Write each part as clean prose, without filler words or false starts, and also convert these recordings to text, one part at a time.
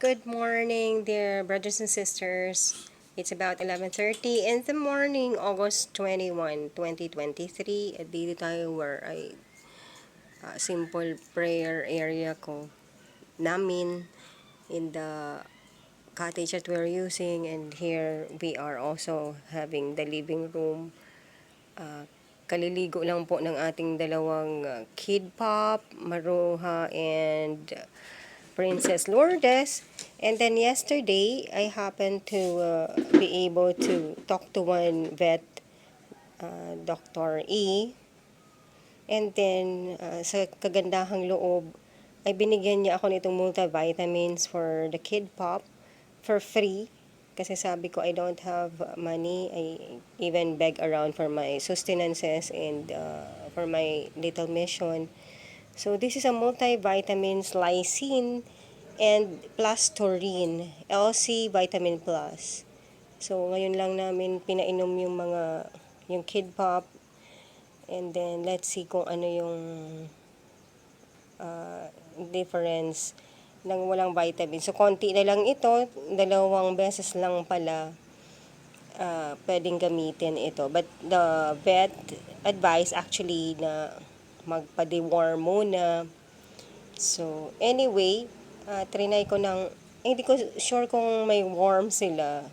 Good morning, dear brothers and sisters. It's about 11:30 in the morning, August 21, 2023. At dito tayo where ay simple prayer area ko namin in the cottage that we're using, and here we are also having the living room. Kaliligo lang po ng ating dalawang kid pop, Maruha and Princess Lourdes. And then yesterday, I happened to be able to talk to one vet, Dr. E. And then, sa kagandahang loob, ay binigyan niya ako nitong multivitamins for the kid pop for free. Kasi sabi ko, I don't have money. I even beg around for my sustenances and for my little mission. So, this is a multivitamins lysine and plus taurine, LC Vitamin Plus. So, ngayon lang namin pinainom yung Kid Pop. And then, let's see kung ano yung difference ng walang vitamin. So, konti na lang ito. 2 beses lang pala pwedeng gamitin ito. But the vet advice actually na magpa-deworm muna. So, anyway, trinay ko ng, hindi ko sure kung may worm sila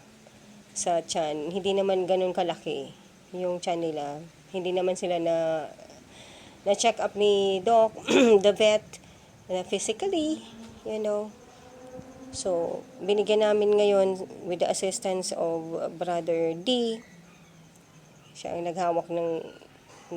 sa tiyan. Hindi naman ganun kalaki yung tiyan nila. Hindi naman sila na check up ni Doc, the vet, physically, you know. So, binigyan namin ngayon with the assistance of Brother D. Siya ang naghawak ng